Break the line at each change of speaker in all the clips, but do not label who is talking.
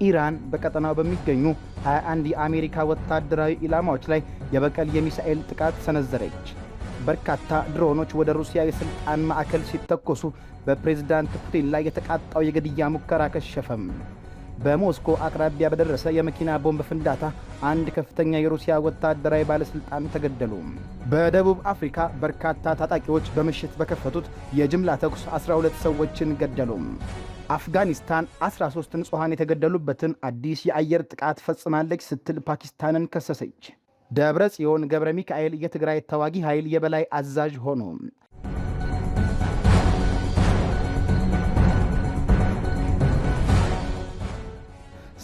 ኢራን በቀጠናው በሚገኙ 21 የአሜሪካ ወታደራዊ ኢላማዎች ላይ የበቀል የሚሳኤል ጥቃት ሰነዘረች። በርካታ ድሮኖች ወደ ሩሲያ የሥልጣን ማዕከል ሲተኮሱ በፕሬዝዳንት ፑቲን ላይ የተቃጣው የግድያ ሙከራ ከሸፈም። በሞስኮ አቅራቢያ በደረሰ የመኪና ቦምብ ፍንዳታ አንድ ከፍተኛ የሩሲያ ወታደራዊ ባለሥልጣን ተገደሉ። በደቡብ አፍሪካ በርካታ ታጣቂዎች በምሽት በከፈቱት የጅምላ ተኩስ 12 ሰዎችን ገደሉ። አፍጋኒስታን 13 ንጹሐን የተገደሉበትን አዲስ የአየር ጥቃት ፈጽማለች ስትል ፓኪስታንን ከሰሰች። ደብረ ጽዮን ገብረ ሚካኤል የትግራይ ተዋጊ ኃይል የበላይ አዛዥ ሆኑ።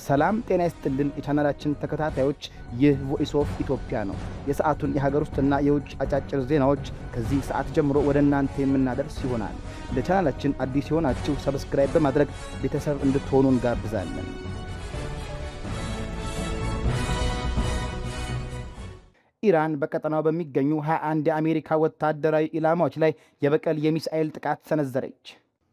ሰላም ጤና ይስጥልን የቻናላችን ተከታታዮች፣ ይህ ቮይስ ኦፍ ኢትዮጵያ ነው። የሰዓቱን የሀገር ውስጥና የውጭ አጫጭር ዜናዎች ከዚህ ሰዓት ጀምሮ ወደ እናንተ የምናደርስ ይሆናል። ለቻናላችን አዲስ የሆናችሁ ሰብስክራይብ በማድረግ ቤተሰብ እንድትሆኑ እንጋብዛለን። ኢራን በቀጠናው በሚገኙ 21 የአሜሪካ ወታደራዊ ኢላማዎች ላይ የበቀል የሚሳኤል ጥቃት ሰነዘረች።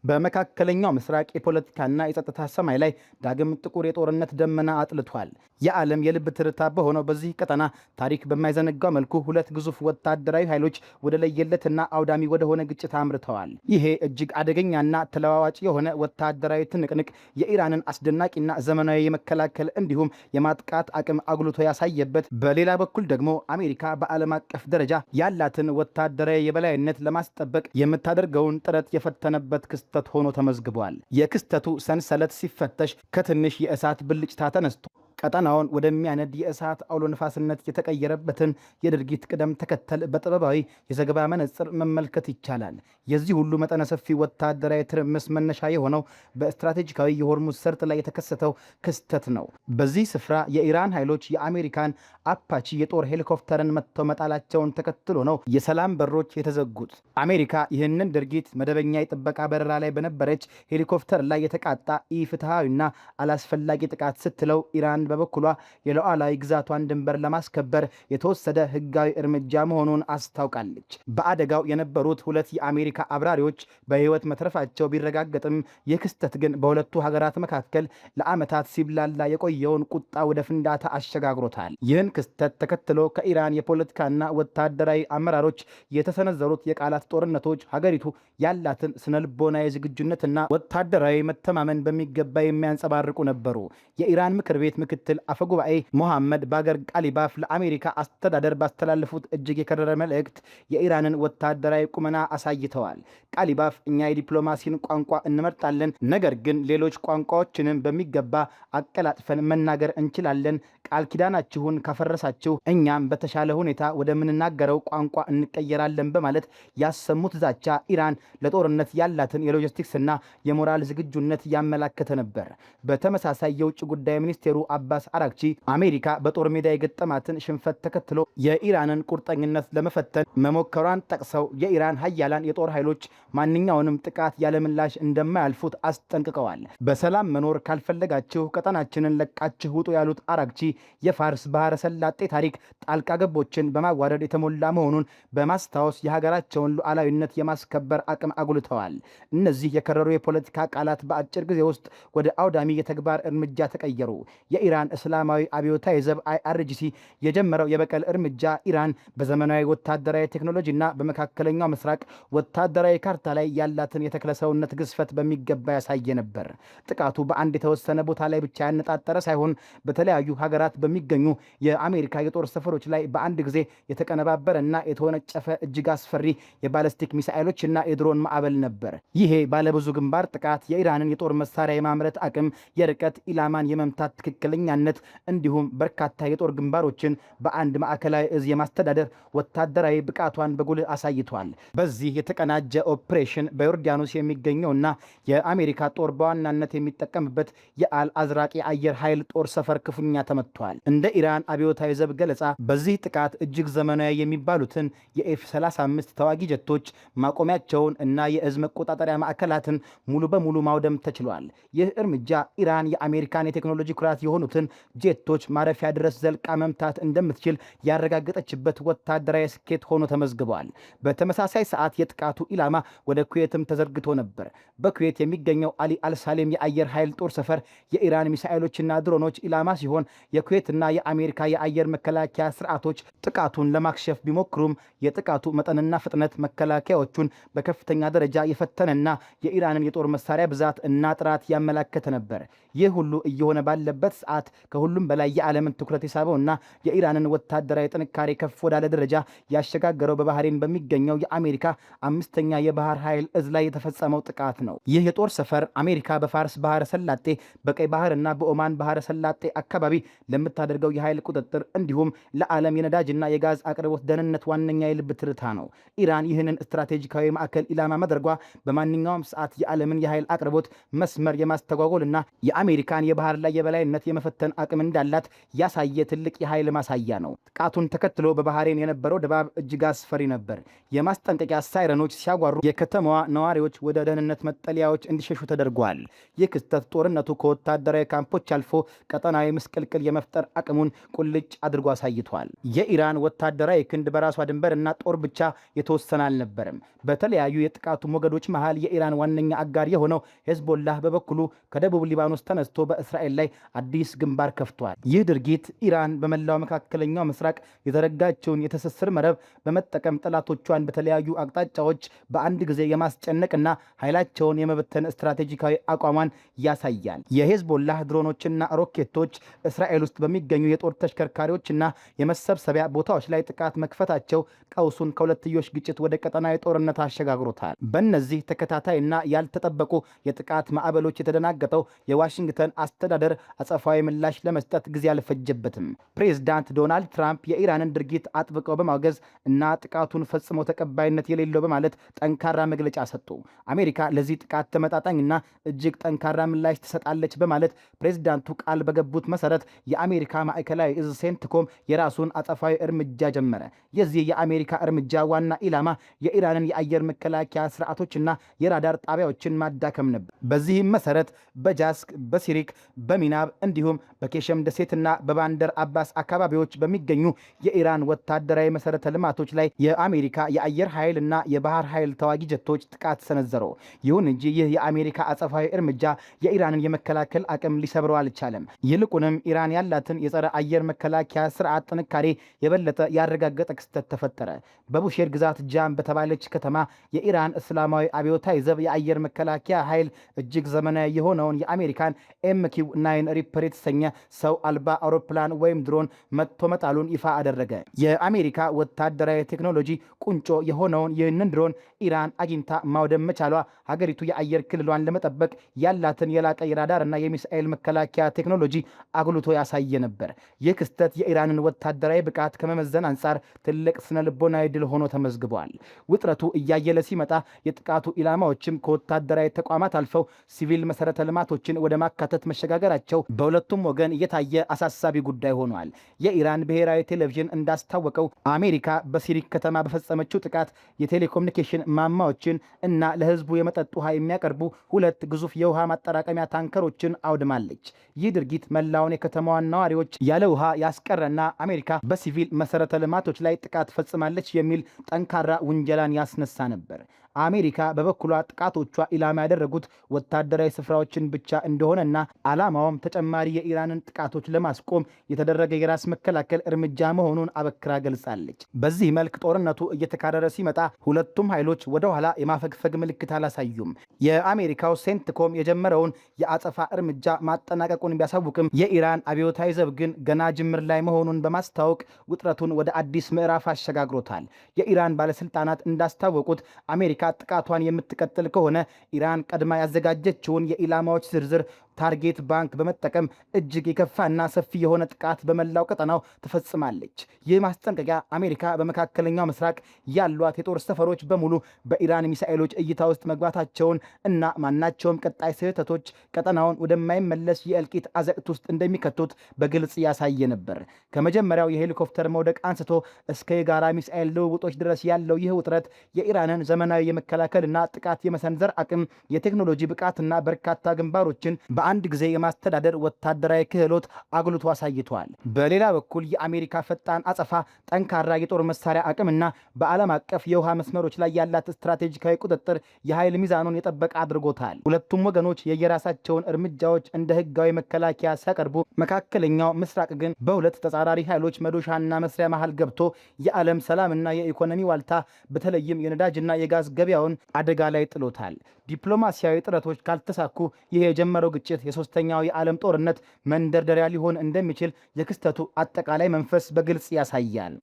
በመካከለኛው ምስራቅ የፖለቲካና የጸጥታ ሰማይ ላይ ዳግም ጥቁር የጦርነት ደመና አጥልቷል። የዓለም የልብ ትርታ በሆነው በዚህ ቀጠና ታሪክ በማይዘነጋው መልኩ ሁለት ግዙፍ ወታደራዊ ኃይሎች ወደ ለየለትና አውዳሚ ወደሆነ ግጭት አምርተዋል። ይሄ እጅግ አደገኛና ተለዋዋጭ የሆነ ወታደራዊ ትንቅንቅ የኢራንን አስደናቂና ዘመናዊ የመከላከል እንዲሁም የማጥቃት አቅም አጉልቶ ያሳየበት፣ በሌላ በኩል ደግሞ አሜሪካ በዓለም አቀፍ ደረጃ ያላትን ወታደራዊ የበላይነት ለማስጠበቅ የምታደርገውን ጥረት የፈተነበት ክስተት ሆኖ ተመዝግቧል። የክስተቱ ሰንሰለት ሲፈተሽ ከትንሽ የእሳት ብልጭታ ተነስቶ ቀጠናውን ወደሚያነድ የእሳት አውሎ ነፋስነት የተቀየረበትን የድርጊት ቅደም ተከተል በጥበባዊ የዘገባ መነጽር መመልከት ይቻላል። የዚህ ሁሉ መጠነ ሰፊ ወታደራዊ ትርምስ መነሻ የሆነው በስትራቴጂካዊ የሆርሙዝ ሰርጥ ላይ የተከሰተው ክስተት ነው። በዚህ ስፍራ የኢራን ኃይሎች የአሜሪካን አፓቺ የጦር ሄሊኮፕተርን መጥተው መጣላቸውን ተከትሎ ነው የሰላም በሮች የተዘጉት። አሜሪካ ይህንን ድርጊት መደበኛ የጥበቃ በረራ ላይ በነበረች ሄሊኮፕተር ላይ የተቃጣ ኢፍትሐዊና አላስፈላጊ ጥቃት ስትለው፣ ኢራን በበኩሏ የሉዓላዊ ግዛቷን ድንበር ለማስከበር የተወሰደ ሕጋዊ እርምጃ መሆኑን አስታውቃለች። በአደጋው የነበሩት ሁለት የአሜሪካ አብራሪዎች በሕይወት መትረፋቸው ቢረጋገጥም ይህ ክስተት ግን በሁለቱ ሀገራት መካከል ለዓመታት ሲብላላ የቆየውን ቁጣ ወደ ፍንዳታ አሸጋግሮታል። ይህን ክስተት ተከትሎ ከኢራን የፖለቲካና ወታደራዊ አመራሮች የተሰነዘሩት የቃላት ጦርነቶች ሀገሪቱ ያላትን ስነልቦናዊ ዝግጁነትና ወታደራዊ መተማመን በሚገባ የሚያንጸባርቁ ነበሩ። የኢራን ምክር ቤት ምክትል አፈጉባኤ ሞሐመድ ባገር ቃሊባፍ ለአሜሪካ አስተዳደር ባስተላለፉት እጅግ የከረረ መልእክት የኢራንን ወታደራዊ ቁመና አሳይተዋል። ቃሊባፍ እኛ የዲፕሎማሲን ቋንቋ እንመርጣለን፣ ነገር ግን ሌሎች ቋንቋዎችንም በሚገባ አቀላጥፈን መናገር እንችላለን። ቃል ኪዳናችሁን ካፈረሳችሁ እኛም በተሻለ ሁኔታ ወደምንናገረው ቋንቋ እንቀየራለን በማለት ያሰሙት ዛቻ ኢራን ለጦርነት ያላትን የሎጂስቲክስና የሞራል ዝግጁነት ያመላከተ ነበር። በተመሳሳይ የውጭ ጉዳይ ሚኒስቴሩ አባስ አራግቺ አሜሪካ በጦር ሜዳ የገጠማትን ሽንፈት ተከትሎ የኢራንን ቁርጠኝነት ለመፈተን መሞከሯን ጠቅሰው የኢራን ሀያላን የጦር ኃይሎች ማንኛውንም ጥቃት ያለምላሽ እንደማያልፉት አስጠንቅቀዋል። በሰላም መኖር ካልፈለጋችሁ ቀጠናችንን ለቃችሁ ውጡ ያሉት አራግቺ የፋርስ ባህረ ሰላጤ ታሪክ ጣልቃ ገቦችን በማዋረድ የተሞላ መሆኑን በማስታወስ የሀገራቸውን ሉዓላዊነት የማስከበር አቅም አጉልተዋል። እነዚህ የከረሩ የፖለቲካ ቃላት በአጭር ጊዜ ውስጥ ወደ አውዳሚ የተግባር እርምጃ ተቀየሩ። የኢራን እስላማዊ አብዮታዊ ዘብ IRGC የጀመረው የበቀል እርምጃ ኢራን በዘመናዊ ወታደራዊ ቴክኖሎጂና በመካከለኛው ምስራቅ ወታደራዊ ካርታ ላይ ያላትን የተክለሰውነት ግዝፈት በሚገባ ያሳየ ነበር። ጥቃቱ በአንድ የተወሰነ ቦታ ላይ ብቻ ያነጣጠረ ሳይሆን በተለያዩ ሀገራት በሚገኙ የአሜሪካ የጦር ሰፈሮች ላይ በአንድ ጊዜ የተቀነባበረና የተወነጨፈ እጅግ አስፈሪ የባለስቲክ ሚሳኤሎችና የድሮን ማዕበል ነበር። ይሄ ባለብዙ ግንባር ጥቃት የኢራንን የጦር መሳሪያ የማምረት አቅም፣ የርቀት ኢላማን የመምታት ትክክለኛነት እንዲሁም በርካታ የጦር ግንባሮችን በአንድ ማዕከላዊ እዝ የማስተዳደር ወታደራዊ ብቃቷን በጉልህ አሳይቷል። በዚህ የተቀናጀ ኦፕሬሽን በዮርዳኖስ የሚገኘውና የአሜሪካ ጦር በዋናነት የሚጠቀምበት የአል አዝራቂ አየር ኃይል ጦር ሰፈር ክፉኛ ተመቷል። እንደ ኢራን አብዮታዊ ዘብ ገለጻ በዚህ ጥቃት እጅግ ዘመናዊ የሚባሉትን የኤፍ-35 ተዋጊ ጀቶች ማቆሚያቸውን እና የእዝ መቆጣጠሪያ ማዕከላትን ሙሉ በሙሉ ማውደም ተችሏል። ይህ እርምጃ ኢራን የአሜሪካን የቴክኖሎጂ ኩራት የሆኑትን የነበሩትን ጄቶች ማረፊያ ድረስ ዘልቃ መምታት እንደምትችል ያረጋገጠችበት ወታደራዊ ስኬት ሆኖ ተመዝግቧል። በተመሳሳይ ሰዓት የጥቃቱ ኢላማ ወደ ኩዌትም ተዘርግቶ ነበር። በኩዌት የሚገኘው አሊ አልሳሌም የአየር ኃይል ጦር ሰፈር የኢራን ሚሳኤሎችና ድሮኖች ኢላማ ሲሆን የኩዌትና የአሜሪካ የአየር መከላከያ ስርዓቶች ጥቃቱን ለማክሸፍ ቢሞክሩም የጥቃቱ መጠንና ፍጥነት መከላከያዎቹን በከፍተኛ ደረጃ የፈተነና የኢራንን የጦር መሳሪያ ብዛት እና ጥራት ያመላከተ ነበር። ይህ ሁሉ እየሆነ ባለበት ሰዓት ከሁሉም በላይ የዓለምን ትኩረት የሳበውና የኢራንን ወታደራዊ ጥንካሬ ከፍ ወዳለ ደረጃ ያሸጋገረው በባህሬን በሚገኘው የአሜሪካ 5ኛ የባህር ኃይል እዝ ላይ የተፈጸመው ጥቃት ነው። ይህ የጦር ሰፈር አሜሪካ በፋርስ ባህረ ሰላጤ፣ በቀይ ባህርና በኦማን ባህረ ሰላጤ አካባቢ ለምታደርገው የኃይል ቁጥጥር እንዲሁም ለዓለም የነዳጅና የጋዝ አቅርቦት ደህንነት ዋነኛ የልብ ትርታ ነው። ኢራን ይህንን ስትራቴጂካዊ ማዕከል ኢላማ ማድረጓ በማንኛውም ሰዓት የዓለምን የኃይል አቅርቦት መስመር የማስተጓጎልና የአሜሪካን የባህር ላይ የበላይነት የመፈተን አቅም እንዳላት ያሳየ ትልቅ የኃይል ማሳያ ነው። ጥቃቱን ተከትሎ በባህሬን የነበረው ድባብ እጅግ አስፈሪ ነበር። የማስጠንቀቂያ ሳይረኖች ሲያጓሩ የከተማዋ ነዋሪዎች ወደ ደህንነት መጠለያዎች እንዲሸሹ ተደርጓል። ይህ ክስተት ጦርነቱ ከወታደራዊ ካምፖች አልፎ ቀጠናዊ ምስቅልቅል የመፍጠር አቅሙን ቁልጭ አድርጎ አሳይቷል። የኢራን ወታደራዊ ክንድ በራሷ ድንበርና ጦር ብቻ የተወሰነ አልነበረም። በተለያዩ የጥቃቱ ሞገዶች መሃል የኢራን ዋነኛ አጋር የሆነው ሄዝቦላህ በበኩሉ ከደቡብ ሊባኖስ ተነስቶ በእስራኤል ላይ አዲስ ግንባር ከፍቷል። ይህ ድርጊት ኢራን በመላው መካከለኛው ምስራቅ የተዘረጋቸውን የትስስር መረብ በመጠቀም ጠላቶቿን በተለያዩ አቅጣጫዎች በአንድ ጊዜ የማስጨነቅና ኃይላቸውን የመበተን ስትራቴጂካዊ አቋሟን ያሳያል። የሄዝቦላህ ድሮኖችና ሮኬቶች እስራኤል ውስጥ በሚገኙ የጦር ተሽከርካሪዎችና የመሰብሰቢያ ቦታዎች ላይ ጥቃት መክፈታቸው ቀውሱን ከሁለትዮሽ ግጭት ወደ ቀጠናዊ ጦርነት አሸጋግሮታል። በእነዚህ ተከታታይና ያልተጠበቁ የጥቃት ማዕበሎች የተደናገጠው የዋሽንግተን አስተዳደር አጸፋዊ ምላሽ ለመስጠት ጊዜ አልፈጀበትም። ፕሬዝዳንት ዶናልድ ትራምፕ የኢራንን ድርጊት አጥብቀው በማውገዝ እና ጥቃቱን ፈጽሞ ተቀባይነት የሌለው በማለት ጠንካራ መግለጫ ሰጡ። አሜሪካ ለዚህ ጥቃት ተመጣጣኝና እጅግ ጠንካራ ምላሽ ትሰጣለች በማለት ፕሬዝዳንቱ ቃል በገቡት መሰረት የአሜሪካ ማዕከላዊ እዝ ሴንትኮም የራሱን አጸፋዊ እርምጃ ጀመረ። የዚህ የአሜሪካ እርምጃ ዋና ኢላማ የኢራንን የአየር መከላከያ ስርዓቶችና የራዳር ጣቢያዎችን ማዳከም ነበር። በዚህም መሰረት በጃስክ፣ በሲሪክ፣ በሚናብ እንዲሁም በኬሸም ደሴትና በባንደር አባስ አካባቢዎች በሚገኙ የኢራን ወታደራዊ መሰረተ ልማቶች ላይ የአሜሪካ የአየር ኃይልና የባህር ኃይል ተዋጊ ጀቶች ጥቃት ሰነዘሩ። ይሁን እንጂ ይህ የአሜሪካ አጸፋዊ እርምጃ የኢራንን የመከላከል አቅም ሊሰብረው አልቻለም። ይልቁንም ኢራን ያላትን የጸረ አየር መከላከያ ስርዓት ጥንካሬ የበለጠ ያረጋገጠ ክስተት ተፈጠረ። በቡሼር ግዛት ጃም በተባለች ከተማ የኢራን እስላማዊ አብዮታዊ ዘብ የአየር መከላከያ ኃይል እጅግ ዘመናዊ የሆነውን የአሜሪካን MQ-9 ሪፐር የተሰኘ ሰው አልባ አውሮፕላን ወይም ድሮን መጥቶ መጣሉን ይፋ አደረገ። የአሜሪካ ወታደራዊ ቴክኖሎጂ ቁንጮ የሆነውን ይህንን ድሮን ኢራን አግኝታ ማውደም መቻሏ ሀገሪቱ የአየር ክልሏን ለመጠበቅ ያላትን የላቀ የራዳርና የሚሳኤል መከላከያ ቴክኖሎጂ አጉልቶ ያሳየ ነበር። ይህ ክስተት የኢራንን ወታደራዊ ብቃት ከመመዘን አንጻር ትልቅ ስነ ልቦናዊ ድል ሆኖ ተመዝግቧል። ውጥረቱ እያየለ ሲመጣ የጥቃቱ ኢላማዎችም ከወታደራዊ ተቋማት አልፈው ሲቪል መሰረተ ልማቶችን ወደ ማካተት መሸጋገራቸው በሁለቱም ወገን እየታየ አሳሳቢ ጉዳይ ሆኗል። የኢራን ብሔራዊ ቴሌቪዥን እንዳስታወቀው አሜሪካ በሲሪክ ከተማ በፈጸመችው ጥቃት የቴሌኮሙኒኬሽን ማማዎችን እና ለሕዝቡ የመጠጥ ውሃ የሚያቀርቡ 2 ግዙፍ የውሃ ማጠራቀሚያ ታንከሮችን አውድማለች። ይህ ድርጊት መላውን የከተማዋን ነዋሪዎች ያለ ውሃ ያስቀረና አሜሪካ በሲቪል መሰረተ ልማቶች ላይ ጥቃት ፈጽማለች የሚል ጠንካራ ውንጀላን ያስነሳ ነበር። አሜሪካ በበኩሏ ጥቃቶቿ ኢላማ ያደረጉት ወታደራዊ ስፍራዎችን ብቻ እንደሆነና ዓላማውም ተጨማሪ የኢራንን ጥቃቶች ለማስቆም የተደረገ የራስ መከላከል እርምጃ መሆኑን አበክራ ገልጻለች። በዚህ መልክ ጦርነቱ እየተካረረ ሲመጣ ሁለቱም ኃይሎች ወደ ኋላ የማፈግፈግ ምልክት አላሳዩም። የአሜሪካው ሴንትኮም የጀመረውን የአጸፋ እርምጃ ማጠናቀቁን ቢያሳውቅም የኢራን አብዮታዊ ዘብ ግን ገና ጅምር ላይ መሆኑን በማስታወቅ ውጥረቱን ወደ አዲስ ምዕራፍ አሸጋግሮታል። የኢራን ባለስልጣናት እንዳስታወቁት አሜሪካ ጥቃቷን የምትቀጥል ከሆነ ኢራን ቀድማ ያዘጋጀችውን የኢላማዎች ዝርዝር ታርጌት ባንክ በመጠቀም እጅግ የከፋና ሰፊ የሆነ ጥቃት በመላው ቀጠናው ትፈጽማለች። ይህ ማስጠንቀቂያ አሜሪካ በመካከለኛው ምስራቅ ያሏት የጦር ሰፈሮች በሙሉ በኢራን ሚሳኤሎች እይታ ውስጥ መግባታቸውን እና ማናቸውም ቀጣይ ስህተቶች ቀጠናውን ወደማይመለስ የእልቂት አዘቅት ውስጥ እንደሚከቱት በግልጽ ያሳየ ነበር። ከመጀመሪያው የሄሊኮፕተር መውደቅ አንስቶ እስከ የጋራ ሚሳኤል ልውውጦች ድረስ ያለው ይህ ውጥረት የኢራንን ዘመናዊ የመከላከልና ጥቃት የመሰንዘር አቅም፣ የቴክኖሎጂ ብቃትና በርካታ ግንባሮችን በአንድ ጊዜ የማስተዳደር ወታደራዊ ክህሎት አጉልቶ አሳይቷል። በሌላ በኩል የአሜሪካ ፈጣን አጸፋ ጠንካራ የጦር መሳሪያ አቅምና በዓለም አቀፍ የውሃ መስመሮች ላይ ያላት ስትራቴጂካዊ ቁጥጥር የኃይል ሚዛኑን የጠበቀ አድርጎታል። ሁለቱም ወገኖች የየራሳቸውን እርምጃዎች እንደ ህጋዊ መከላከያ ሲያቀርቡ፣ መካከለኛው ምስራቅ ግን በሁለት ተጻራሪ ኃይሎች መዶሻና መስሪያ መሃል ገብቶ የዓለም ሰላምና የኢኮኖሚ ዋልታ በተለይም የነዳጅና የጋዝ ገበያውን አደጋ ላይ ጥሎታል። ዲፕሎማሲያዊ ጥረቶች ካልተሳኩ ይህ የጀመረው ግጭት የሶስተኛው የዓለም ጦርነት መንደርደሪያ ሊሆን እንደሚችል የክስተቱ አጠቃላይ መንፈስ በግልጽ ያሳያል።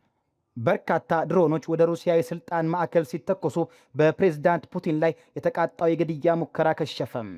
በርካታ ድሮኖች ወደ ሩሲያ የስልጣን ማዕከል ሲተኮሱ በፕሬዝዳንት ፑቲን ላይ የተቃጣው የግድያ ሙከራ ከሸፈም።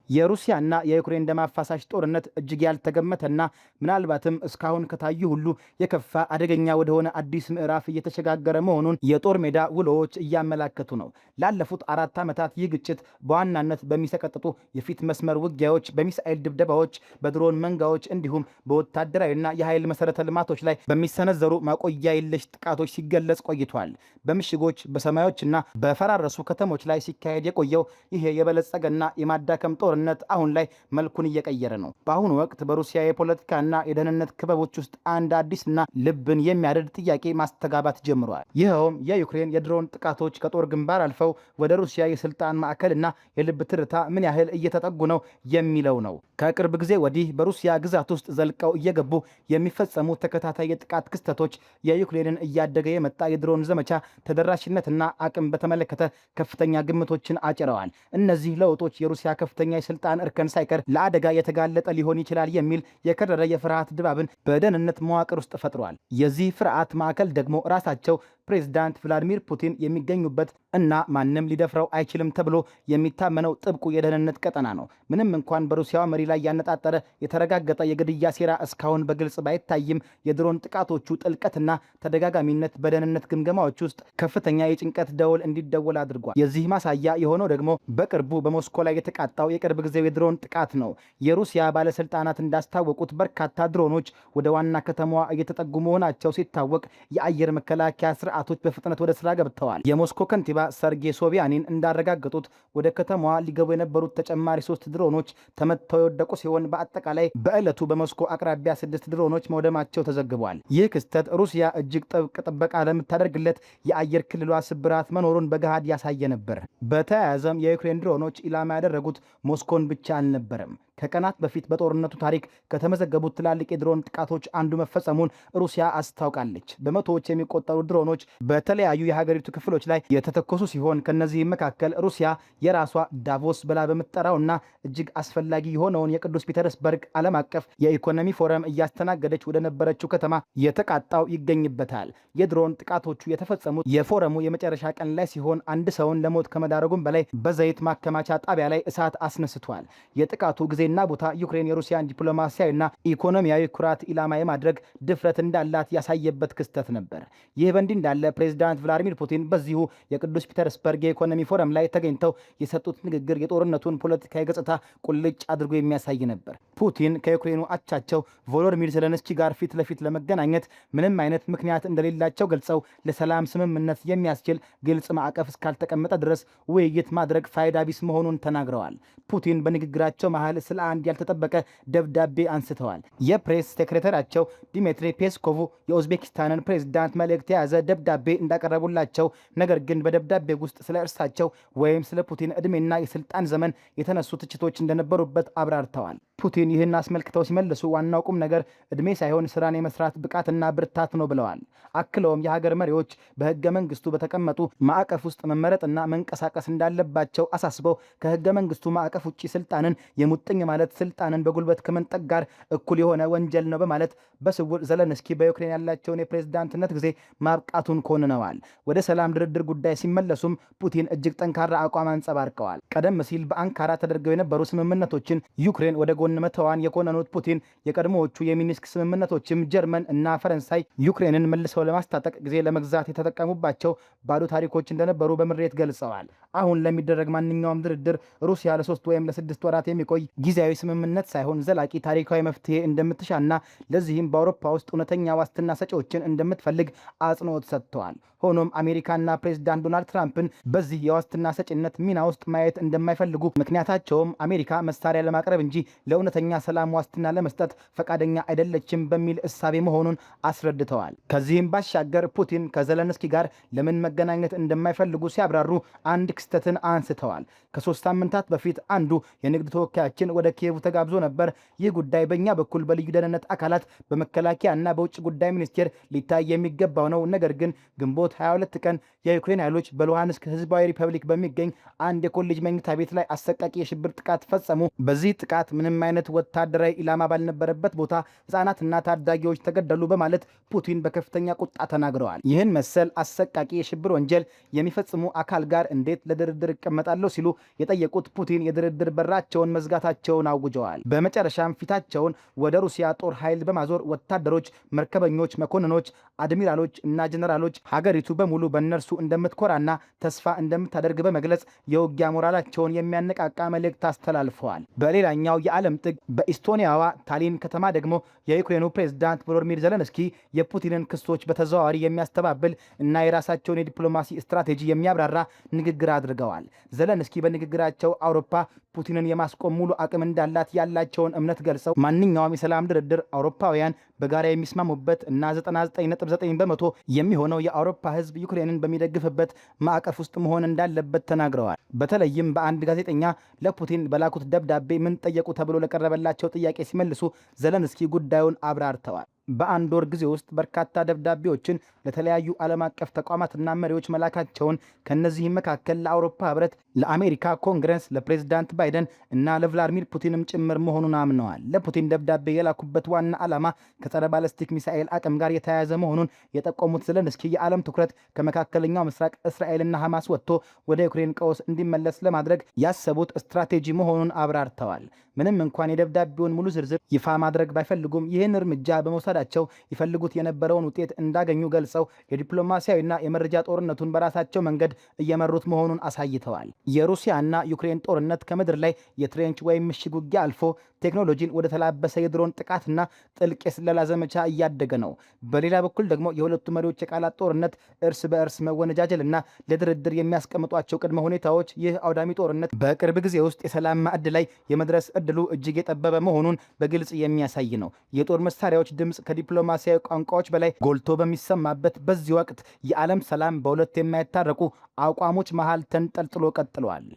የሩሲያና የዩክሬን ደም አፋሳሽ ጦርነት እጅግ ያልተገመተና ምናልባትም እስካሁን ከታዩ ሁሉ የከፋ አደገኛ ወደሆነ አዲስ ምዕራፍ እየተሸጋገረ መሆኑን የጦር ሜዳ ውሎዎች እያመላከቱ ነው። ላለፉት 4 ዓመታት ይህ ግጭት በዋናነት በሚሰቀጥጡ የፊት መስመር ውጊያዎች፣ በሚሳኤል ድብደባዎች፣ በድሮን መንጋዎች እንዲሁም በወታደራዊና የኃይል መሰረተ ልማቶች ላይ በሚሰነዘሩ ማቆያ የለሽ ጥቃቶች ሲገለጽ ቆይቷል። በምሽጎች በሰማዮችና በፈራረሱ ከተሞች ላይ ሲካሄድ የቆየው ይሄ የበለጸገና የማዳከም ጦር ጦርነት አሁን ላይ መልኩን እየቀየረ ነው። በአሁኑ ወቅት በሩሲያ የፖለቲካና የደህንነት ክበቦች ውስጥ አንድ አዲስና ልብን የሚያደድ ጥያቄ ማስተጋባት ጀምሯል። ይኸውም የዩክሬን የድሮን ጥቃቶች ከጦር ግንባር አልፈው ወደ ሩሲያ የስልጣን ማዕከልና የልብ ትርታ ምን ያህል እየተጠጉ ነው የሚለው ነው። ከቅርብ ጊዜ ወዲህ በሩሲያ ግዛት ውስጥ ዘልቀው እየገቡ የሚፈጸሙ ተከታታይ የጥቃት ክስተቶች የዩክሬንን እያደገ የመጣ የድሮን ዘመቻ ተደራሽነትና አቅም በተመለከተ ከፍተኛ ግምቶችን አጭረዋል። እነዚህ ለውጦች የሩሲያ ከፍተኛ የስልጣን እርከን ሳይቀር ለአደጋ የተጋለጠ ሊሆን ይችላል የሚል የከረረ የፍርሃት ድባብን በደህንነት መዋቅር ውስጥ ፈጥሯል። የዚህ ፍርሃት ማዕከል ደግሞ ራሳቸው ፕሬዝዳንት ቭላዲሚር ፑቲን የሚገኙበት እና ማንም ሊደፍረው አይችልም ተብሎ የሚታመነው ጥብቁ የደህንነት ቀጠና ነው። ምንም እንኳን በሩሲያው መሪ ላይ ያነጣጠረ የተረጋገጠ የግድያ ሴራ እስካሁን በግልጽ ባይታይም የድሮን ጥቃቶቹ ጥልቀትና ተደጋጋሚነት በደህንነት ግምገማዎች ውስጥ ከፍተኛ የጭንቀት ደወል እንዲደወል አድርጓል። የዚህ ማሳያ የሆነው ደግሞ በቅርቡ በሞስኮ ላይ የተቃጣው የቅርብ ጊዜው የድሮን ጥቃት ነው። የሩሲያ ባለስልጣናት እንዳስታወቁት በርካታ ድሮኖች ወደ ዋና ከተማዋ እየተጠጉ መሆናቸው ሲታወቅ የአየር መከላከያ ስርዓቶች በፍጥነት ወደ ስራ ገብተዋል። የሞስኮ ከንቲባ ሰርጌይ ሶቢያኒን እንዳረጋገጡት ወደ ከተማዋ ሊገቡ የነበሩት ተጨማሪ 3 ድሮኖች ተመተው የወደቁ ሲሆን በአጠቃላይ በዕለቱ በሞስኮ አቅራቢያ 6 ድሮኖች መውደማቸው ተዘግቧል። ይህ ክስተት ሩሲያ እጅግ ጥብቅ ጥበቃ ለምታደርግለት የአየር ክልሏ ስብራት መኖሩን በገሃድ ያሳየ ነበር። በተያያዘም የዩክሬን ድሮኖች ኢላማ ያደረጉት ሞስኮን ብቻ አልነበረም። ከቀናት በፊት በጦርነቱ ታሪክ ከተመዘገቡት ትላልቅ የድሮን ጥቃቶች አንዱ መፈጸሙን ሩሲያ አስታውቃለች። በመቶዎች የሚቆጠሩ ድሮኖች በተለያዩ የሀገሪቱ ክፍሎች ላይ የተተኮሱ ሲሆን ከነዚህም መካከል ሩሲያ የራሷ ዳቮስ ብላ በምትጠራውና እጅግ አስፈላጊ የሆነውን የቅዱስ ፒተርስበርግ ዓለም አቀፍ የኢኮኖሚ ፎረም እያስተናገደች ወደ ነበረችው ከተማ የተቃጣው ይገኝበታል። የድሮን ጥቃቶቹ የተፈጸሙት የፎረሙ የመጨረሻ ቀን ላይ ሲሆን አንድ ሰውን ለሞት ከመዳረጉም በላይ በዘይት ማከማቻ ጣቢያ ላይ እሳት አስነስቷል። የጥቃቱ ጊዜና ቦታ ዩክሬን የሩሲያን ዲፕሎማሲያዊና ኢኮኖሚያዊ ኩራት ኢላማ የማድረግ ድፍረት እንዳላት ያሳየበት ክስተት ነበር። ይህ በእንዲህ እንዳለ ፕሬዝዳንት ቭላዲሚር ፑቲን በዚሁ የቅዱስ ፒተርስበርግ የኢኮኖሚ ፎረም ላይ ተገኝተው የሰጡት ንግግር የጦርነቱን ፖለቲካዊ ገጽታ ቁልጭ አድርጎ የሚያሳይ ነበር። ፑቲን ከዩክሬኑ አቻቸው ቮሎዲሚር ዜሌንስኪ ጋር ፊት ለፊት ለመገናኘት ምንም አይነት ምክንያት እንደሌላቸው ገልጸው ለሰላም ስምምነት የሚያስችል ግልጽ ማዕቀፍ እስካልተቀመጠ ድረስ ውይይት ማድረግ ፋይዳ ቢስ መሆኑን ተናግረዋል። ፑቲን በንግግራቸው መሃል ስለ አንድ ያልተጠበቀ ደብዳቤ አንስተዋል። የፕሬስ ሴክሬታሪያቸው ዲሚትሪ ፔስኮቭ የኡዝቤኪስታንን ፕሬዝዳንት መልእክት የያዘ ደብዳቤ እንዳቀረቡላቸው፣ ነገር ግን በደብዳቤ ውስጥ ስለ እርሳቸው ወይም ስለ ፑቲን ዕድሜና የስልጣን ዘመን የተነሱ ትችቶች እንደነበሩበት አብራርተዋል። ፑቲን ይህን አስመልክተው ሲመልሱ ዋናው ቁም ነገር ዕድሜ ሳይሆን ስራን የመስራት ብቃትና ብርታት ነው ብለዋል። አክለውም የሀገር መሪዎች በህገ መንግስቱ በተቀመጡ ማዕቀፍ ውስጥ መመረጥና መንቀሳቀስ እንዳለባቸው አሳስበው ከህገ መንግስቱ ማዕቀፍ ውጪ ስልጣንን የሙጥኝ ማለት ስልጣንን በጉልበት ከመንጠቅ ጋር እኩል የሆነ ወንጀል ነው በማለት በስውር ዜሌንስኪ በዩክሬን ያላቸውን የፕሬዝዳንትነት ጊዜ ማብቃቱን ኮንነዋል። ወደ ሰላም ድርድር ጉዳይ ሲመለሱም ፑቲን እጅግ ጠንካራ አቋም አንጸባርቀዋል። ቀደም ሲል በአንካራ ተደርገው የነበሩ ስምምነቶችን ዩክሬን ወደ ጎን መተዋን የኮነኑት ፑቲን የቀድሞዎቹ የሚኒስክ ስምምነቶችም ጀርመን እና ፈረንሳይ ዩክሬንን መልሰው ለማስታጠቅ ጊዜ ለመግዛት የተጠቀሙባቸው ባዶ ታሪኮች እንደነበሩ በምሬት ገልጸዋል። አሁን ለሚደረግ ማንኛውም ድርድር ሩሲያ ለ3 ወይም ለ6 ወራት የሚቆይ ጊዜያዊ ስምምነት ሳይሆን ዘላቂ ታሪካዊ መፍትሄ እንደምትሻና ለዚህም በአውሮፓ ውስጥ እውነተኛ ዋስትና ሰጪዎችን እንደምትፈልግ አጽንኦት ሰጥተዋል። ሆኖም አሜሪካና ፕሬዝዳንት ዶናልድ ትራምፕን በዚህ የዋስትና ሰጪነት ሚና ውስጥ ማየት እንደማይፈልጉ፣ ምክንያታቸውም አሜሪካ መሳሪያ ለማቅረብ እንጂ ለእውነተኛ ሰላም ዋስትና ለመስጠት ፈቃደኛ አይደለችም በሚል እሳቤ መሆኑን አስረድተዋል። ከዚህም ባሻገር ፑቲን ከዘለንስኪ ጋር ለምን መገናኘት እንደማይፈልጉ ሲያብራሩ አንድ ክስተትን አንስተዋል። ከ3 ሳምንታት በፊት አንዱ የንግድ ተወካያችን ወደ ኪየቭ ተጋብዞ ነበር። ይህ ጉዳይ በእኛ በኩል በልዩ ደህንነት አካላት በመከላከያ እና በውጭ ጉዳይ ሚኒስቴር ሊታይ የሚገባው ነው። ነገር ግን ግንቦት 22 ቀን የዩክሬን ኃይሎች በሉሃንስክ ህዝባዊ ሪፐብሊክ በሚገኝ አንድ የኮሌጅ መኝታ ቤት ላይ አሰቃቂ የሽብር ጥቃት ፈጸሙ። በዚህ ጥቃት ምንም አይነት ወታደራዊ ኢላማ ባልነበረበት ቦታ ህጻናትና ታዳጊዎች ተገደሉ በማለት ፑቲን በከፍተኛ ቁጣ ተናግረዋል። ይህን መሰል አሰቃቂ የሽብር ወንጀል የሚፈጽሙ አካል ጋር እንዴት ለድርድር እቀመጣለሁ ሲሉ የጠየቁት ፑቲን የድርድር በራቸውን መዝጋታቸውን አውጀዋል። በመጨረሻም ፊታቸውን ወደ ሩሲያ ጦር ኃይል በማዞር ወታደሮች፣ መርከበኞች፣ መኮንኖች፣ አድሚራሎች እና ጀነራሎች ሀገሪቱ በሙሉ በእነርሱ እንደምትኮራና ተስፋ እንደምታደርግ በመግለጽ የውጊያ ሞራላቸውን የሚያነቃቃ መልእክት አስተላልፈዋል። በሌላኛው የዓለም ጥግ በኢስቶኒያዋ ታሊን ከተማ ደግሞ የዩክሬኑ ፕሬዝዳንት ቮሎዲሚር ዘለንስኪ የፑቲንን ክሶች በተዘዋዋሪ የሚያስተባብል እና የራሳቸውን የዲፕሎማሲ ስትራቴጂ የሚያብራራ ንግግር አድርገዋል። ዘለንስኪ በንግግራቸው አውሮፓ ፑቲንን የማስቆም ሙሉ አቅም እንዳላት ያላቸውን እምነት ገልጸው ማንኛውም የሰላም ድርድር አውሮፓውያን በጋራ የሚስማሙበት እና 99.9 በመቶ የሚሆነው የአውሮፓ ሕዝብ ዩክሬንን በሚደግፍበት ማዕቀፍ ውስጥ መሆን እንዳለበት ተናግረዋል። በተለይም በአንድ ጋዜጠኛ ለፑቲን በላኩት ደብዳቤ ምን ጠየቁ ተብሎ ለቀረበላቸው ጥያቄ ሲመልሱ ዘለንስኪ ጉዳዩን አብራርተዋል። በአንድ ወር ጊዜ ውስጥ በርካታ ደብዳቤዎችን ለተለያዩ ዓለም አቀፍ ተቋማትና መሪዎች መላካቸውን፣ ከነዚህም መካከል ለአውሮፓ ህብረት፣ ለአሜሪካ ኮንግረስ፣ ለፕሬዝዳንት ባይደን እና ለቭላድሚር ፑቲንም ጭምር መሆኑን አምነዋል። ለፑቲን ደብዳቤ የላኩበት ዋና ዓላማ ከጸረ ባለስቲክ ሚሳኤል አቅም ጋር የተያያዘ መሆኑን የጠቆሙት ዘለንስኪ የዓለም ትኩረት ከመካከለኛው ምስራቅ እስራኤልና ሐማስ ወጥቶ ወደ ዩክሬን ቀውስ እንዲመለስ ለማድረግ ያሰቡት ስትራቴጂ መሆኑን አብራርተዋል። ምንም እንኳን የደብዳቤውን ሙሉ ዝርዝር ይፋ ማድረግ ባይፈልጉም ይህን እርምጃ በመውሰዳቸው ይፈልጉት የነበረውን ውጤት እንዳገኙ ገልጸው የዲፕሎማሲያዊና የመረጃ ጦርነቱን በራሳቸው መንገድ እየመሩት መሆኑን አሳይተዋል። የሩሲያና ዩክሬን ጦርነት ከምድር ላይ የትሬንች ወይም ምሽግ ውጊያ አልፎ ቴክኖሎጂን ወደ ተላበሰ የድሮን ጥቃትና ጥልቅ የስለላ ዘመቻ እያደገ ነው። በሌላ በኩል ደግሞ የሁለቱ መሪዎች የቃላት ጦርነት፣ እርስ በእርስ መወነጃጀልና ለድርድር የሚያስቀምጧቸው ቅድመ ሁኔታዎች ይህ አውዳሚ ጦርነት በቅርብ ጊዜ ውስጥ የሰላም ማዕድ ላይ የመድረስ እድሉ እጅግ የጠበበ መሆኑን በግልጽ የሚያሳይ ነው። የጦር መሳሪያዎች ድምፅ ከዲፕሎማሲያዊ ቋንቋዎች በላይ ጎልቶ በሚሰማበት በዚህ ወቅት የዓለም ሰላም በሁለት የማይታረቁ አቋሞች መሃል ተንጠልጥሎ ቀጥሏል።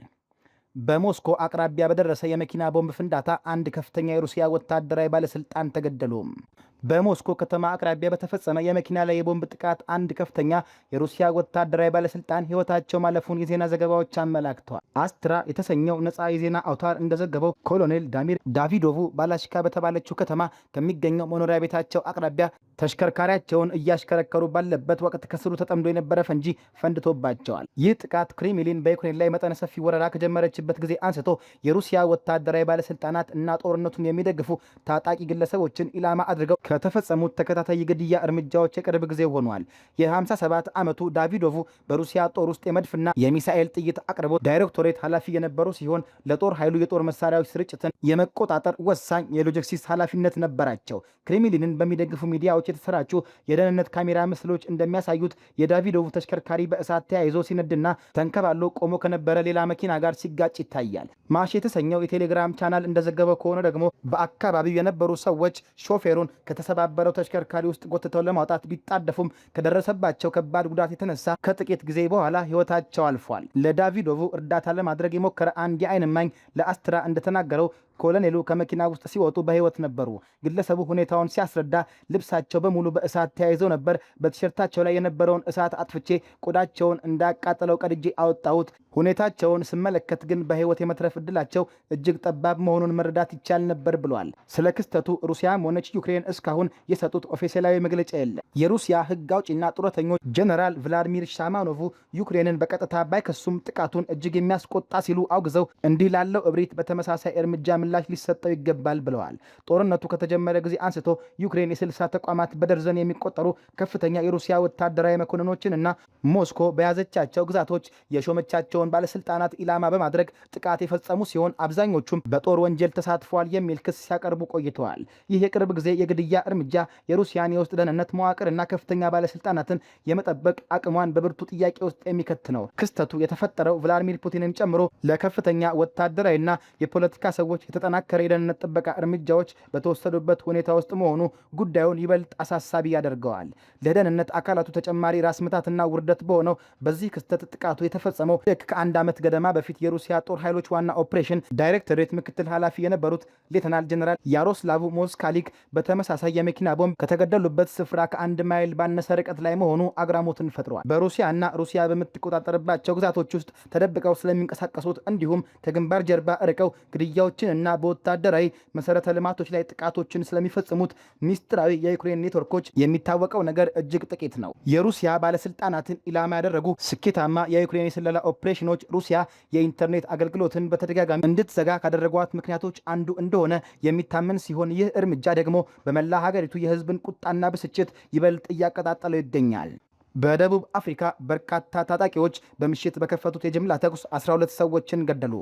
በሞስኮ አቅራቢያ በደረሰ የመኪና ቦምብ ፍንዳታ አንድ ከፍተኛ የሩሲያ ወታደራዊ ባለስልጣን ተገደሉ። በሞስኮ ከተማ አቅራቢያ በተፈጸመ የመኪና ላይ የቦምብ ጥቃት አንድ ከፍተኛ የሩሲያ ወታደራዊ ባለስልጣን ሕይወታቸው ማለፉን የዜና ዘገባዎች አመላክተዋል። አስትራ የተሰኘው ነፃ የዜና አውታር እንደዘገበው ኮሎኔል ዳሚር ዳቪዶቭ ባላሽካ በተባለችው ከተማ ከሚገኘው መኖሪያ ቤታቸው አቅራቢያ ተሽከርካሪያቸውን እያሽከረከሩ ባለበት ወቅት ከስሩ ተጠምዶ የነበረ ፈንጂ ፈንድቶባቸዋል። ይህ ጥቃት ክሬምሊን በዩክሬን ላይ መጠነ ሰፊ ወረራ ከጀመረችበት ጊዜ አንስቶ የሩሲያ ወታደራዊ ባለስልጣናት እና ጦርነቱን የሚደግፉ ታጣቂ ግለሰቦችን ኢላማ አድርገው ከተፈጸሙት ተከታታይ የግድያ እርምጃዎች የቅርብ ጊዜ ሆኗል። የ57 ዓመቱ ዳቪዶቭ በሩሲያ ጦር ውስጥ የመድፍና የሚሳኤል ጥይት አቅርቦት ዳይሬክቶሬት ኃላፊ የነበሩ ሲሆን ለጦር ኃይሉ የጦር መሳሪያዎች ስርጭትን የመቆጣጠር ወሳኝ የሎጂስቲክስ ኃላፊነት ነበራቸው። ክሬምሊንን በሚደግፉ ሚዲያዎች የተሰራጩ የደህንነት ካሜራ ምስሎች እንደሚያሳዩት የዳቪዶቭ ተሽከርካሪ በእሳት ተያይዞ ሲነድና ተንከባሎ ቆሞ ከነበረ ሌላ መኪና ጋር ሲጋጭ ይታያል። ማሽ የተሰኘው የቴሌግራም ቻናል እንደዘገበው ከሆነ ደግሞ በአካባቢው የነበሩ ሰዎች ሾፌሩን ከተሰባበረው ተሽከርካሪ ውስጥ ጎትተው ለማውጣት ቢጣደፉም ከደረሰባቸው ከባድ ጉዳት የተነሳ ከጥቂት ጊዜ በኋላ ሕይወታቸው አልፏል። ለዳቪዶቭ እርዳታ ለማድረግ የሞከረ አንድ የዓይን እማኝ ለአስትራ እንደተናገረው ኮሎኔሉ ከመኪና ውስጥ ሲወጡ በሕይወት ነበሩ። ግለሰቡ ሁኔታውን ሲያስረዳ ልብሳቸው በሙሉ በእሳት ተያይዘው ነበር። በቲሸርታቸው ላይ የነበረውን እሳት አጥፍቼ ቆዳቸውን እንዳቃጠለው ቀድጄ አወጣሁት። ሁኔታቸውን ስመለከት ግን በሕይወት የመትረፍ ዕድላቸው እጅግ ጠባብ መሆኑን መረዳት ይቻል ነበር ብሏል። ስለ ክስተቱ ሩሲያም ሆነች ዩክሬን እስካሁን የሰጡት ኦፊሴላዊ መግለጫ የለም። የሩሲያ ሕግ አውጪና ጡረተኞች ጀነራል ቭላድሚር ሻማኖቭ ዩክሬንን በቀጥታ ባይከሱም ጥቃቱን እጅግ የሚያስቆጣ ሲሉ አውግዘው እንዲህ ላለው እብሪት በተመሳሳይ እርምጃ ምላሽ ሊሰጠው ይገባል ብለዋል። ጦርነቱ ከተጀመረ ጊዜ አንስቶ ዩክሬን የ60 ተቋማት በደርዘን የሚቆጠሩ ከፍተኛ የሩሲያ ወታደራዊ መኮንኖችን እና ሞስኮ በያዘቻቸው ግዛቶች የሾመቻቸውን ያላቸውን ባለስልጣናት ኢላማ በማድረግ ጥቃት የፈጸሙ ሲሆን አብዛኞቹም በጦር ወንጀል ተሳትፈዋል የሚል ክስ ሲያቀርቡ ቆይተዋል። ይህ የቅርብ ጊዜ የግድያ እርምጃ የሩሲያን የውስጥ ደህንነት መዋቅርና ከፍተኛ ባለስልጣናትን የመጠበቅ አቅሟን በብርቱ ጥያቄ ውስጥ የሚከት ነው። ክስተቱ የተፈጠረው ቭላድሚር ፑቲንን ጨምሮ ለከፍተኛ ወታደራዊና የፖለቲካ ሰዎች የተጠናከረ የደህንነት ጥበቃ እርምጃዎች በተወሰዱበት ሁኔታ ውስጥ መሆኑ ጉዳዩን ይበልጥ አሳሳቢ ያደርገዋል። ለደህንነት አካላቱ ተጨማሪ ራስ ምታትና ውርደት በሆነው በዚህ ክስተት ጥቃቱ የተፈጸመው ልክ ከአንድ ዓመት ገደማ በፊት የሩሲያ ጦር ኃይሎች ዋና ኦፕሬሽን ዳይሬክቶሬት ምክትል ኃላፊ የነበሩት ሌተናል ጀነራል ያሮስላቭ ሞስካሊክ በተመሳሳይ የመኪና ቦምብ ከተገደሉበት ስፍራ ከአንድ ማይል ባነሰ ርቀት ላይ መሆኑ አግራሞትን ፈጥሯል። በሩሲያና ሩሲያ በምትቆጣጠርባቸው ግዛቶች ውስጥ ተደብቀው ስለሚንቀሳቀሱት እንዲሁም ከግንባር ጀርባ ርቀው ግድያዎችን እና በወታደራዊ መሰረተ ልማቶች ላይ ጥቃቶችን ስለሚፈጽሙት ሚስጥራዊ የዩክሬን ኔትወርኮች የሚታወቀው ነገር እጅግ ጥቂት ነው። የሩሲያ ባለስልጣናትን ኢላማ ያደረጉ ስኬታማ የዩክሬን የስለላ ኦፕሬሽኖች ሩሲያ የኢንተርኔት አገልግሎትን በተደጋጋሚ እንድትዘጋ ካደረጓት ምክንያቶች አንዱ እንደሆነ የሚታመን ሲሆን ይህ እርምጃ ደግሞ በመላ ሀገሪቱ የህዝብን ቁጣና ብስጭት ይበልጥ እያቀጣጠለው ይገኛል። በደቡብ አፍሪካ በርካታ ታጣቂዎች በምሽት በከፈቱት የጅምላ ተኩስ 12 ሰዎችን ገደሉ።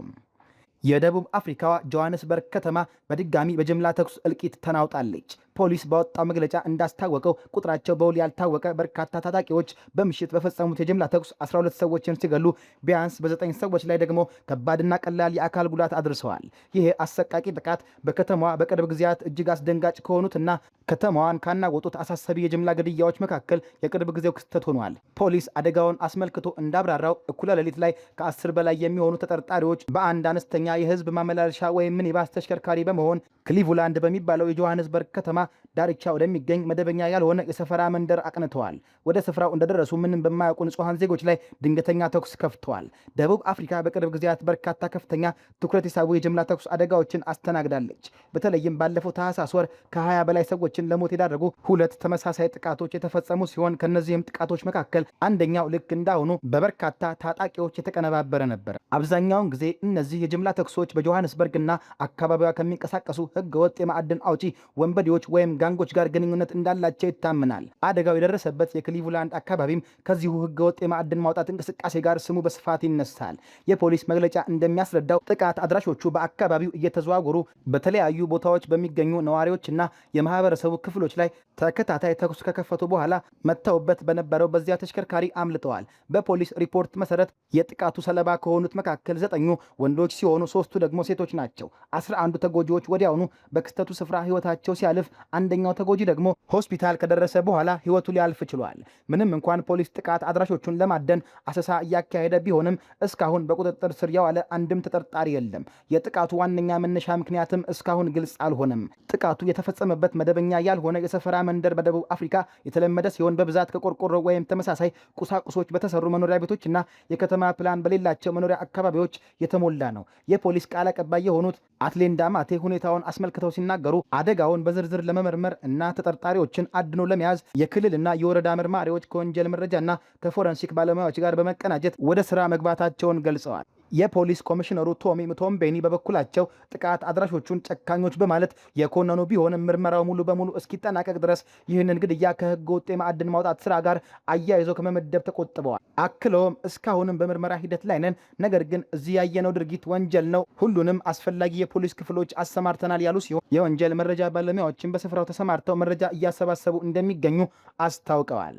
የደቡብ አፍሪካዋ ጆሃንስበርግ ከተማ በድጋሚ በጅምላ ተኩስ እልቂት ተናውጣለች። ፖሊስ ባወጣው መግለጫ እንዳስታወቀው ቁጥራቸው በውል ያልታወቀ በርካታ ታጣቂዎች በምሽት በፈጸሙት የጅምላ ተኩስ 12 ሰዎችን ሲገሉ ቢያንስ በ9 ሰዎች ላይ ደግሞ ከባድና ቀላል የአካል ጉዳት አድርሰዋል። ይህ አሰቃቂ ጥቃት በከተማዋ በቅርብ ጊዜያት እጅግ አስደንጋጭ ከሆኑትና ከተማዋን ካናወጡት አሳሳቢ የጅምላ ግድያዎች መካከል የቅርብ ጊዜው ክስተት ሆኗል። ፖሊስ አደጋውን አስመልክቶ እንዳብራራው እኩለ ሌሊት ላይ ከ10 በላይ የሚሆኑ ተጠርጣሪዎች በአንድ አነስተኛ የህዝብ ማመላለሻ ወይም ሚኒባስ ተሽከርካሪ በመሆን ክሊቭላንድ በሚባለው የጆሃንስበርግ ከተማ ዳርቻ ወደሚገኝ መደበኛ ያልሆነ የሰፈራ መንደር አቅንተዋል። ወደ ስፍራው እንደደረሱ ምንም በማያውቁ ንጹሐን ዜጎች ላይ ድንገተኛ ተኩስ ከፍተዋል። ደቡብ አፍሪካ በቅርብ ጊዜያት በርካታ ከፍተኛ ትኩረት የሳቡ የጅምላ ተኩስ አደጋዎችን አስተናግዳለች። በተለይም ባለፈው ታህሳስ ወር ከ20 በላይ ሰዎችን ለሞት የዳረጉ 2 ተመሳሳይ ጥቃቶች የተፈጸሙ ሲሆን ከነዚህም ጥቃቶች መካከል አንደኛው ልክ እንዳሁኑ በበርካታ ታጣቂዎች የተቀነባበረ ነበር። አብዛኛውን ጊዜ እነዚህ የጅምላ ተኩሶች በጆሃንስበርግና አካባቢዋ ከሚንቀሳቀሱ ህገወጥ የማዕድን አውጪ ወንበዴዎች ወይም ጋንጎች ጋር ግንኙነት እንዳላቸው ይታመናል። አደጋው የደረሰበት የክሊቭላንድ አካባቢም ከዚሁ ህገወጥ የማዕድን ማውጣት እንቅስቃሴ ጋር ስሙ በስፋት ይነሳል። የፖሊስ መግለጫ እንደሚያስረዳው ጥቃት አድራሾቹ በአካባቢው እየተዘዋወሩ በተለያዩ ቦታዎች በሚገኙ ነዋሪዎችና የማህበረሰቡ ክፍሎች ላይ ተከታታይ ተኩስ ከከፈቱ በኋላ መተውበት በነበረው በዚያ ተሽከርካሪ አምልጠዋል። በፖሊስ ሪፖርት መሰረት የጥቃቱ ሰለባ ከሆኑት መካከል 9 ወንዶች ሲሆኑ 3ቱ ደግሞ ሴቶች ናቸው። 11 ተጎጂዎች ወዲያውኑ በክስተቱ ስፍራ ህይወታቸው ሲያልፍ አንደኛው ተጎጂ ደግሞ ሆስፒታል ከደረሰ በኋላ ህይወቱ ሊያልፍ ችሏል። ምንም እንኳን ፖሊስ ጥቃት አድራሾቹን ለማደን አሰሳ እያካሄደ ቢሆንም እስካሁን በቁጥጥር ስር የዋለ አንድም ተጠርጣሪ የለም። የጥቃቱ ዋነኛ መነሻ ምክንያትም እስካሁን ግልጽ አልሆነም። ጥቃቱ የተፈጸመበት መደበኛ ያልሆነ የሰፈራ መንደር በደቡብ አፍሪካ የተለመደ ሲሆን በብዛት ከቆርቆሮ ወይም ተመሳሳይ ቁሳቁሶች በተሰሩ መኖሪያ ቤቶችና የከተማ ፕላን በሌላቸው መኖሪያ አካባቢዎች የተሞላ ነው። የፖሊስ ቃል አቀባይ የሆኑት አትሌንዳ ማቴ ሁኔታውን አስመልክተው ሲናገሩ አደጋውን በዝርዝር ለመመርመር እና ተጠርጣሪዎችን አድኖ ለመያዝ የክልልና የወረዳ መርማሪዎች ከወንጀል መረጃና ከፎረንሲክ ባለሙያዎች ጋር በመቀናጀት ወደ ስራ መግባታቸውን ገልጸዋል። የፖሊስ ኮሚሽነሩ ቶሚ ሙቶምቤኒ በበኩላቸው ጥቃት አድራሾቹን ጨካኞች በማለት የኮነኑ ቢሆንም ምርመራው ሙሉ በሙሉ እስኪጠናቀቅ ድረስ ይህንን ግድያ ከህገ ወጥ የማዕድን ማውጣት ስራ ጋር አያይዞ ከመመደብ ተቆጥበዋል። አክለውም እስካሁንም በምርመራ ሂደት ላይ ነን፣ ነገር ግን እዚህ ያየነው ድርጊት ወንጀል ነው፣ ሁሉንም አስፈላጊ የፖሊስ ክፍሎች አሰማርተናል ያሉ ሲሆን የወንጀል መረጃ ባለሙያዎችን በስፍራው ተሰማርተው መረጃ እያሰባሰቡ እንደሚገኙ አስታውቀዋል።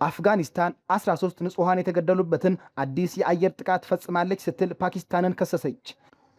አፍጋኒስታን 13 ንጹሃን የተገደሉበትን አዲስ የአየር ጥቃት ፈጽማለች ስትል ፓኪስታንን ከሰሰች።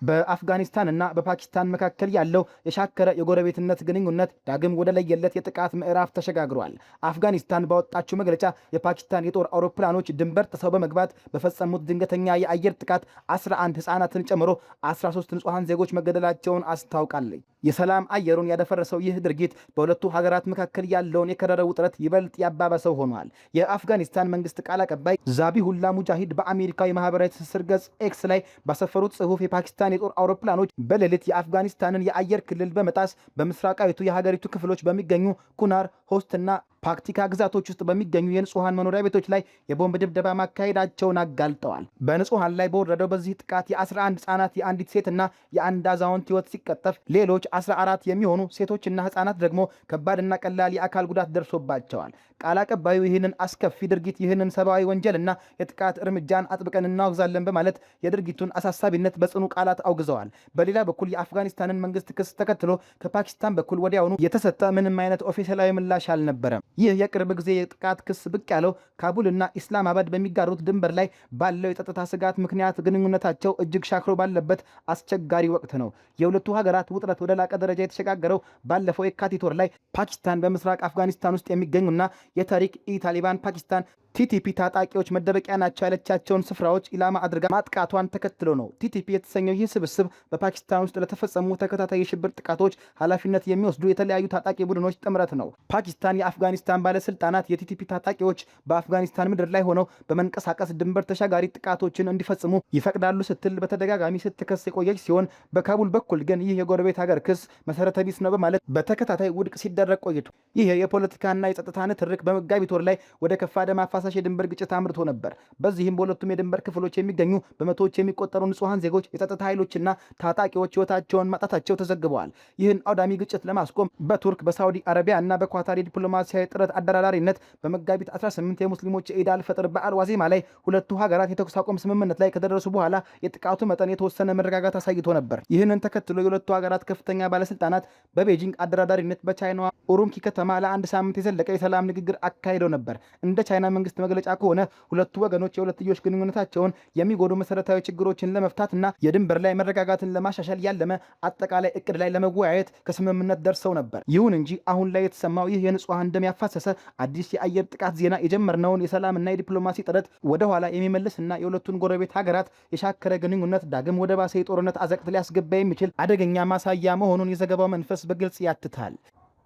በአፍጋኒስታንና በፓኪስታን መካከል ያለው የሻከረ የጎረቤትነት ግንኙነት ዳግም ወደ ለየለት የጥቃት ምዕራፍ ተሸጋግሯል። አፍጋኒስታን ባወጣችው መግለጫ የፓኪስታን የጦር አውሮፕላኖች ድንበር ጥሰው በመግባት በፈጸሙት ድንገተኛ የአየር ጥቃት 11 ህፃናትን ጨምሮ 13 ንጹሐን ዜጎች መገደላቸውን አስታውቃለች። የሰላም አየሩን ያደፈረሰው ይህ ድርጊት በሁለቱ ሀገራት መካከል ያለውን የከረረ ውጥረት ይበልጥ ያባበሰው ሆኗል። የአፍጋኒስታን መንግስት ቃል አቀባይ ዛቢሁላ ሙጃሂድ በአሜሪካዊ ማህበራዊ ትስስር ገጽ ኤክስ ላይ ባሰፈሩት ጽሑፍ የፓኪስታን የጦር አውሮፕላኖች በሌሊት የአፍጋኒስታንን የአየር ክልል በመጣስ በምስራቃዊቱ የሀገሪቱ ክፍሎች በሚገኙ ኩናር፣ ሆስትና ፓክቲካ ግዛቶች ውስጥ በሚገኙ የንጹሃን መኖሪያ ቤቶች ላይ የቦምብ ድብደባ ማካሄዳቸውን አጋልጠዋል። በንጹሃን ላይ በወረደው በዚህ ጥቃት የ11 ህጻናት፣ የአንዲት ሴትና የአንድ አዛውንት ህይወት ሲቀጠፍ ሌሎች 14 የሚሆኑ ሴቶችና ህጻናት ደግሞ ከባድና ቀላል የአካል ጉዳት ደርሶባቸዋል። ቃል አቀባዩ ይህንን አስከፊ ድርጊት ይህንን ሰብአዊ ወንጀልና የጥቃት እርምጃን አጥብቀን እናወግዛለን በማለት የድርጊቱን አሳሳቢነት በጽኑ ቃላት አውግዘዋል። በሌላ በኩል የአፍጋኒስታንን መንግስት ክስ ተከትሎ ከፓኪስታን በኩል ወዲያውኑ የተሰጠ ምንም አይነት ኦፊሴላዊ ምላሽ አልነበረም። ይህ የቅርብ ጊዜ የጥቃት ክስ ብቅ ያለው ካቡልና ኢስላማባድ በሚጋሩት ድንበር ላይ ባለው የጸጥታ ስጋት ምክንያት ግንኙነታቸው እጅግ ሻክሮ ባለበት አስቸጋሪ ወቅት ነው። የሁለቱ ሀገራት ውጥረት ወደ ላቀ ደረጃ የተሸጋገረው ባለፈው የካቲት ወር ላይ ፓኪስታን በምስራቅ አፍጋኒስታን ውስጥ የሚገኙና የታሪክ ኢ-ታሊባን ፓኪስታን ቲቲፒ ታጣቂዎች መደበቂያ ናቸው ያለቻቸውን ስፍራዎች ኢላማ አድርጋ ማጥቃቷን ተከትሎ ነው። ቲቲፒ የተሰኘው ይህ ስብስብ በፓኪስታን ውስጥ ለተፈጸሙ ተከታታይ የሽብር ጥቃቶች ኃላፊነት የሚወስዱ የተለያዩ ታጣቂ ቡድኖች ጥምረት ነው። ፓኪስታን የአፍጋኒስታን ባለስልጣናት የቲቲፒ ታጣቂዎች በአፍጋኒስታን ምድር ላይ ሆነው በመንቀሳቀስ ድንበር ተሻጋሪ ጥቃቶችን እንዲፈጽሙ ይፈቅዳሉ ስትል በተደጋጋሚ ስትከስ የቆየች ሲሆን በካቡል በኩል ግን ይህ የጎረቤት ሀገር ክስ መሰረተ ቢስ ነው በማለት በተከታታይ ውድቅ ሲደረግ ቆይቷል። ይህ የፖለቲካና የጸጥታ ንትርክ በመጋቢት ወር ላይ ወደ ከፋ ደም አፋሳሽ የድንበር ግጭት አምርቶ ነበር። በዚህም በሁለቱም የድንበር ክፍሎች የሚገኙ በመቶዎች የሚቆጠሩ ንጹሃን ዜጎች፣ የጸጥታ ኃይሎችና ታጣቂዎች ህይወታቸውን ማጣታቸው ተዘግበዋል። ይህን አውዳሚ ግጭት ለማስቆም በቱርክ በሳውዲ አረቢያ እና በኳታር የዲፕሎማሲያዊ ጥረት አደራዳሪነት በመጋቢት 18 የሙስሊሞች የኢድ አልፈጥር በዓል ዋዜማ ላይ ሁለቱ ሀገራት የተኩስ አቁም ስምምነት ላይ ከደረሱ በኋላ የጥቃቱ መጠን የተወሰነ መረጋጋት አሳይቶ ነበር። ይህንን ተከትሎ የሁለቱ ሀገራት ከፍተኛ ባለስልጣናት በቤጂንግ አደራዳሪነት በቻይናዋ ኡሩምኪ ከተማ ለአንድ ሳምንት የዘለቀ የሰላም ንግግር አካሂደው ነበር። እንደ ቻይና መንግስት መግለጫ ከሆነ ሁለቱ ወገኖች የሁለትዮሽ ግንኙነታቸውን የሚጎዱ መሰረታዊ ችግሮችን ለመፍታትና የድንበር ላይ መረጋጋትን ለማሻሻል ያለመ አጠቃላይ እቅድ ላይ ለመወያየት ከስምምነት ደርሰው ነበር። ይሁን እንጂ አሁን ላይ የተሰማው ይህ የንጹሃን ደም ያፋሰሰ አዲስ የአየር ጥቃት ዜና የጀመርነውን የሰላምና የዲፕሎማሲ ጥረት ወደኋላ የሚመልስና የሁለቱን ጎረቤት ሀገራት የሻከረ ግንኙነት ዳግም ወደ ባሰ የጦርነት አዘቅት ሊያስገባ የሚችል አደገኛ ማሳያ መሆኑን የዘገባው መንፈስ በግልጽ ያትታል።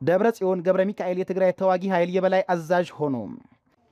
ደብረጽዮን ገብረ ሚካኤል የትግራይ ተዋጊ ኃይል የበላይ አዛዥ ሆኑ።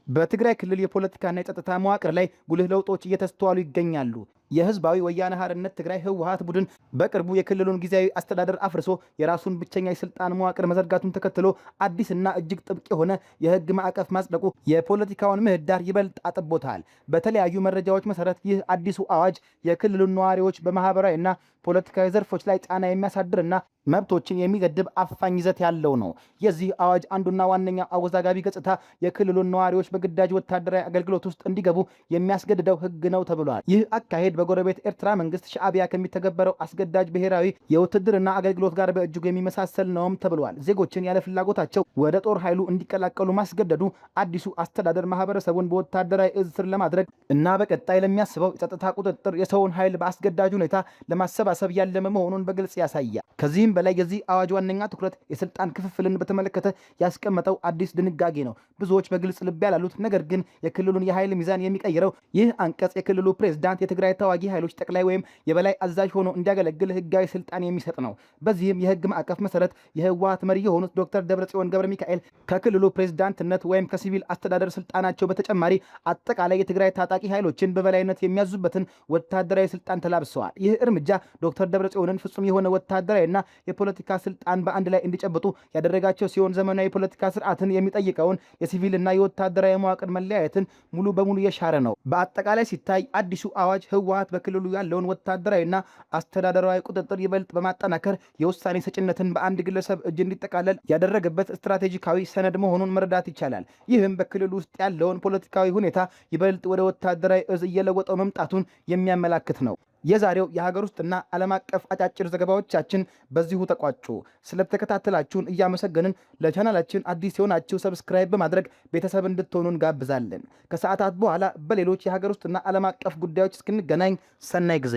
በትግራይ ክልል የፖለቲካና የጸጥታ መዋቅር ላይ ጉልህ ለውጦች እየተስተዋሉ ይገኛሉ። የህዝባዊ ወያነ ሓርነት ትግራይ ህወሓት ቡድን በቅርቡ የክልሉን ጊዜያዊ አስተዳደር አፍርሶ የራሱን ብቸኛ የስልጣን መዋቅር መዘርጋቱን ተከትሎ አዲስና እጅግ ጥብቅ የሆነ የህግ ማዕቀፍ ማጽደቁ የፖለቲካውን ምህዳር ይበልጥ አጥቦታል። በተለያዩ መረጃዎች መሰረት ይህ አዲሱ አዋጅ የክልሉን ነዋሪዎች በማህበራዊና ፖለቲካዊ ዘርፎች ላይ ጫና የሚያሳድርና መብቶችን የሚገድብ አፋኝ ይዘት ያለው ነው። የዚህ አዋጅ አንዱና ዋነኛ አወዛጋቢ ገጽታ የክልሉን ነዋሪዎች በግዳጅ ወታደራዊ አገልግሎት ውስጥ እንዲገቡ የሚያስገድደው ህግ ነው ተብሏል። ይህ አካሄድ በጎረቤት ኤርትራ መንግስት ሻዕቢያ ከሚተገበረው አስገዳጅ ብሔራዊ የውትድርና አገልግሎት ጋር በእጅጉ የሚመሳሰል ነውም ተብሏል። ዜጎችን ያለ ፍላጎታቸው ወደ ጦር ኃይሉ እንዲቀላቀሉ ማስገደዱ አዲሱ አስተዳደር ማህበረሰቡን በወታደራዊ እዝ ስር ለማድረግ እና በቀጣይ ለሚያስበው የጸጥታ ቁጥጥር የሰውን ኃይል በአስገዳጅ ሁኔታ ለማሰባሰብ ያለመ መሆኑን በግልጽ ያሳያል። ከዚህም በላይ የዚህ አዋጅ ዋነኛ ትኩረት የስልጣን ክፍፍልን በተመለከተ ያስቀመጠው አዲስ ድንጋጌ ነው። ብዙዎች በግልጽ ልብ ያላሉት ነገር ግን የክልሉን የኃይል ሚዛን የሚቀይረው ይህ አንቀጽ የክልሉ ፕሬዝዳንት የትግራይ ተዋጊ ኃይሎች ጠቅላይ ወይም የበላይ አዛዥ ሆኖ እንዲያገለግል ህጋዊ ስልጣን የሚሰጥ ነው። በዚህም የህግ ማዕቀፍ መሰረት የህወሓት መሪ የሆኑት ዶክተር ደብረጽዮን ገብረ ሚካኤል ከክልሉ ፕሬዝዳንትነት ወይም ከሲቪል አስተዳደር ስልጣናቸው በተጨማሪ አጠቃላይ የትግራይ ታጣቂ ኃይሎችን በበላይነት የሚያዙበትን ወታደራዊ ስልጣን ተላብሰዋል። ይህ እርምጃ ዶክተር ደብረጽዮንን ፍጹም የሆነ ወታደራዊና የፖለቲካ ስልጣን በአንድ ላይ እንዲጨብጡ ያደረጋቸው ሲሆን ዘመናዊ የፖለቲካ ስርዓትን የሚጠይቀውን የሲቪልና የወታደራዊ መዋቅር መለያየትን ሙሉ በሙሉ የሻረ ነው። በአጠቃላይ ሲታይ አዲሱ አዋጅ ህወሓት በክልሉ ያለውን ወታደራዊና አስተዳደራዊ ቁጥጥር ይበልጥ በማጠናከር የውሳኔ ሰጭነትን በአንድ ግለሰብ እጅ እንዲጠቃለል ያደረገበት ስትራቴጂካዊ ሰነድ መሆኑን መረዳት ይቻላል። ይህም በክልሉ ውስጥ ያለውን ፖለቲካዊ ሁኔታ ይበልጥ ወደ ወታደራዊ እዝ እየለወጠው መምጣቱን የሚያመላክት ነው። የዛሬው የሀገር ውስጥና ዓለም አቀፍ አጫጭር ዘገባዎቻችን በዚሁ ተቋጩ። ስለተከታተላችሁን እያመሰገንን ለቻናላችን አዲስ የሆናችሁ ሰብስክራይብ በማድረግ ቤተሰብ እንድትሆኑን ጋብዛለን። ከሰዓታት በኋላ በሌሎች የሀገር ውስጥና ዓለም አቀፍ ጉዳዮች እስክንገናኝ ሰናይ ጊዜ